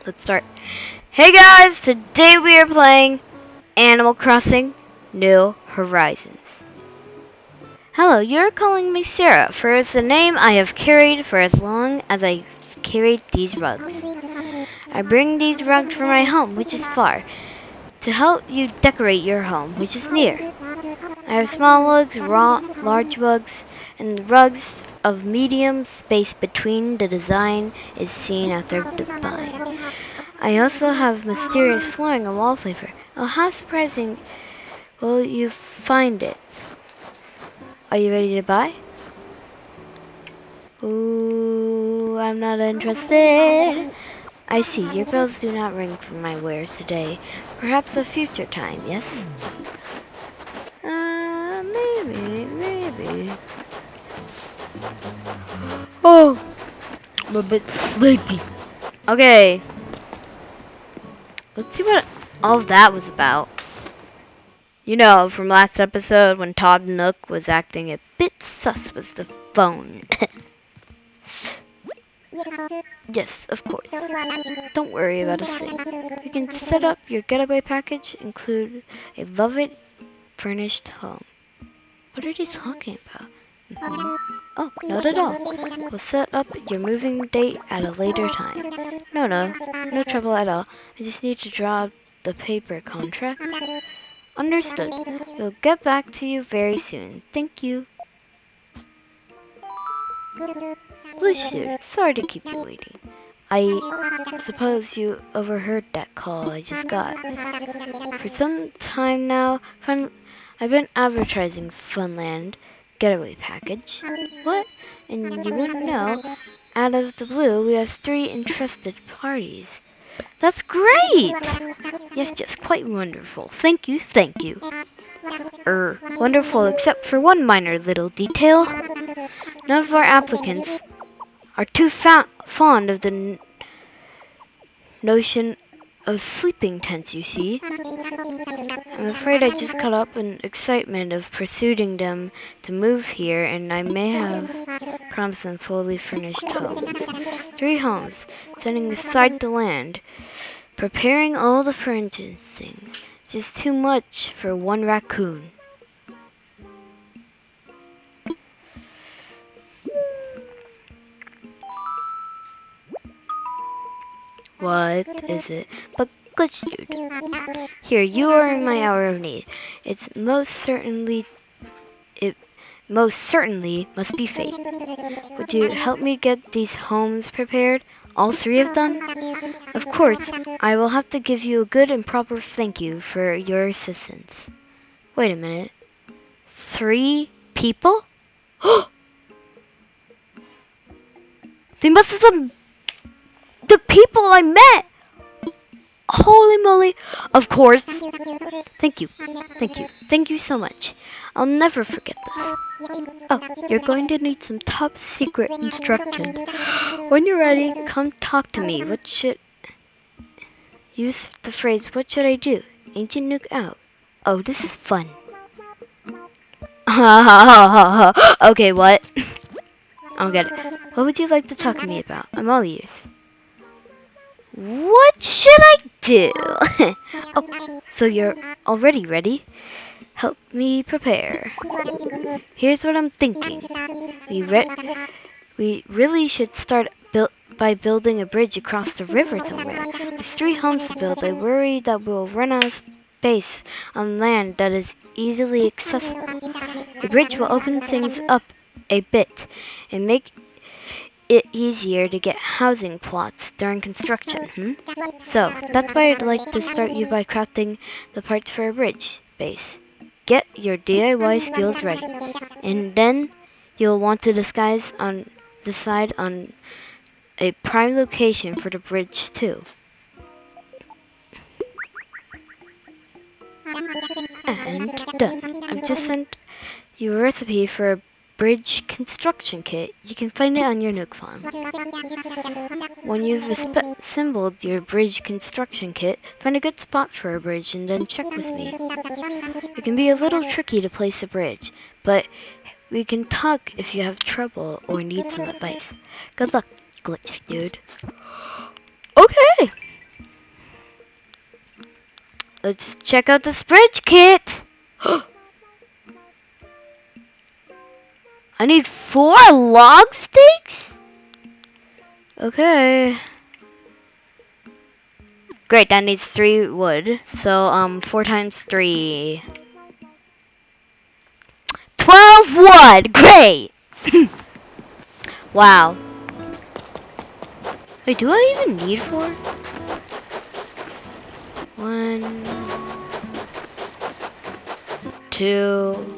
let's start. Hey guys, today we are playing Animal Crossing New Horizons. Hello, you're calling me Sarah, for it's a name I have carried for as long as I've carried these rugs. I bring these rugs from my home, which is far, to help you decorate your home, which is near. I have small rugs, large rugs, and rugs of medium space between the design is seen after the bind. I also have mysterious flooring and wallpaper. Oh, how surprising will you find it? Are you ready to buy? Ooh, I'm not interested. I see, your bells do not ring for my wares today. Perhaps a future time, yes? Maybe. Oh, I'm a bit sleepy. Okay. Let's see what all of that was about. You know, from last episode when Todd Nook was acting a bit sus with the phone. Yes, of course. Don't worry about a thing. You can set up your getaway package, include a lovely furnished home. What are they talking about? Oh, not at all. We'll set up your moving date at a later time. No trouble at all. I just need to draw up the paper contract. Understood. We'll get back to you very soon. Thank you. Blue Suit, sorry to keep you waiting. I suppose you overheard that call I just got. For some time now, I've been advertising Funland getaway package. What? And you wouldn't know, out of the blue, we have 3 interested parties. That's great! Yes, quite wonderful. Thank you. Wonderful except for one minor little detail. None of our applicants are too fond of the notion of sleeping tents, you see. I'm afraid I just caught up in excitement of persuading them to move here, and I may have promised them fully furnished homes. 3 homes, setting aside the land, preparing all the furnishings. Just too much for one raccoon. What is it? But glitch dude. Here, you are in my hour of need. It most certainly must be fate. Would you help me get these homes prepared? All 3 of them? Of course, I will have to give you a good and proper thank you for your assistance. Wait a minute. 3 people? They must have been the people I met! Holy moly! Of course! Thank you so much. I'll never forget this. Oh, you're going to need some top secret instructions. When you're ready, come talk to me. Use the phrase, what should I do? Ancient Nuke out. Oh, this is fun. Okay, what? I'll get it. What would you like to talk to me about? I'm all ears. What should I do? Oh, so you're already ready? Help me prepare. Here's what I'm thinking. We really should start by building a bridge across the river somewhere. There's 3 homes to build. I worry that we'll run out of space on land that is easily accessible. The bridge will open things up a bit and make it easier to get housing plots during construction, So, that's why I'd like to start you by crafting the parts for a bridge base. Get your DIY skills ready, and then you'll want to decide on a prime location for the bridge too. And done. I've just sent you a recipe for a bridge construction kit. You can find it on your Nook farm. When you've assembled your bridge construction kit, find a good spot for a bridge and then check with me. It can be a little tricky to place a bridge, but we can talk if you have trouble or need some advice. Good luck, glitch dude. Okay. Let's check out this bridge kit. I need 4 log sticks? Okay. Great, that needs 3 wood. So, 4 times 3. 12 wood! Great! Wow. Wait, do I even need 4? 1, 2,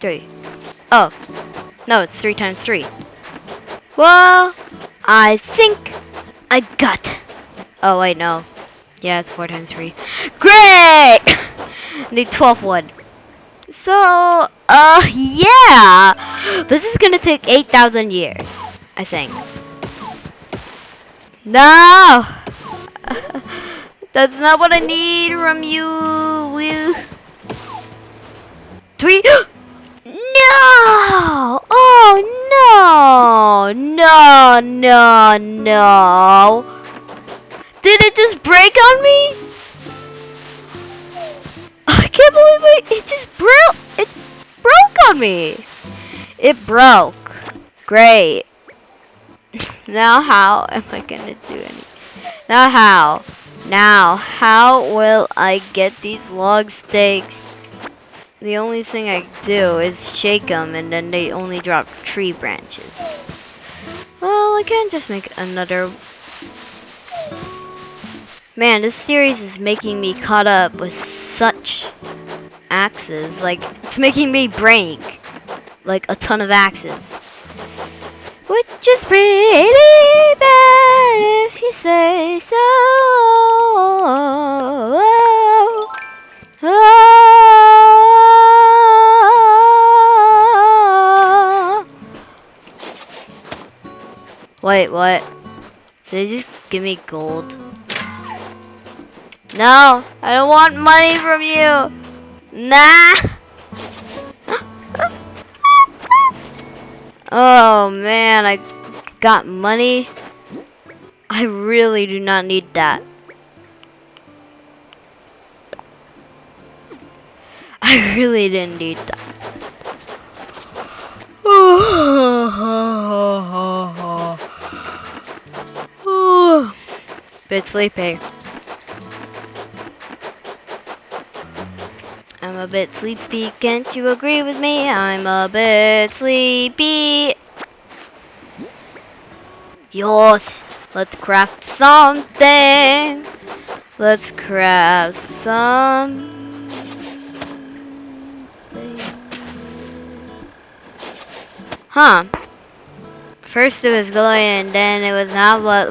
3. Oh. No, it's 3 times 3. Well, I think I got. Oh, wait, no. Yeah, it's 4 times 3. Great! Need 12 wood. So, yeah. This is gonna take 8,000 years, I think. No! That's not what I need from you. 3. No! Oh, no! No, no, no. Did it just break on me? I can't believe it just broke. It broke on me. It broke. Great. Now how am I gonna do anything? Now how? Now how will I get these log stakes? The only thing I do is shake them and then they only drop tree branches. Well, I can't just make another. Man, this series is making me caught up with such axes. Like, it's making me break like a ton of axes. Which is pretty bad if you say so. Wait, what? Did they just give me gold? No, I don't want money from you. Nah. Oh man, I got money. I really do not need that. I really didn't need that. Bit sleepy. I'm a bit sleepy, can't you agree with me? I'm a bit sleepy. Yes, let's craft something. Let's craft some. Huh. First it was glowing and then it was not what.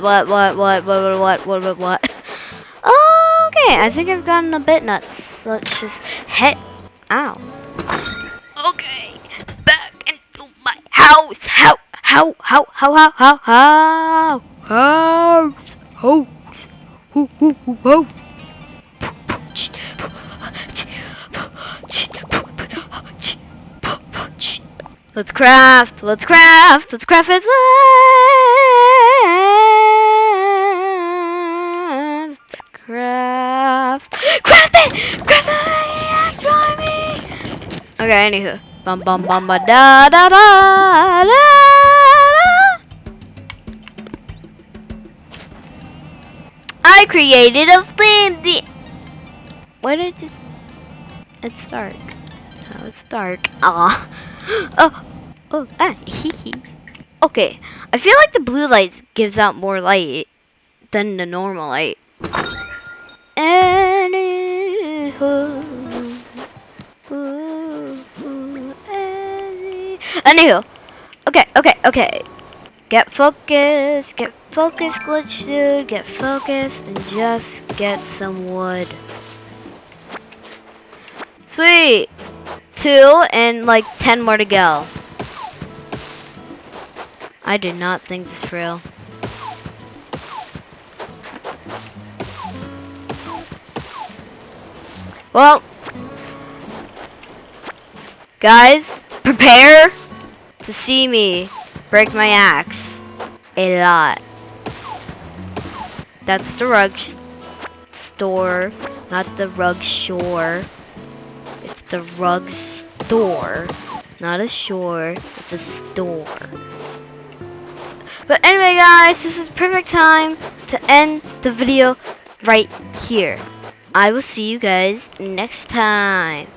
Okay, I think I've gotten a bit nuts. Let's just head. Ow. Okay, back into my house. House. Let's craft. Let's craft it. Let's craft. Craft it! Craft it! Try me! Okay, anywho. Bum bum bum ba da da da da. I created a flame. Why did it just? It's dark. Oh, it's dark. Ah. Hee hee. Okay, I feel like the blue light gives out more light than the normal light. Anywho, okay. Get focused, glitch dude. Get focused and just get some wood. Sweet. 2 and like 10 more to go. I did not think this through. Well, guys, prepare to see me break my axe a lot. That's the rug store. not the rug shore. It's the rug store. Not a shore, it's a store. But anyway guys, this is perfect time to end the video right here. I will see you guys next time.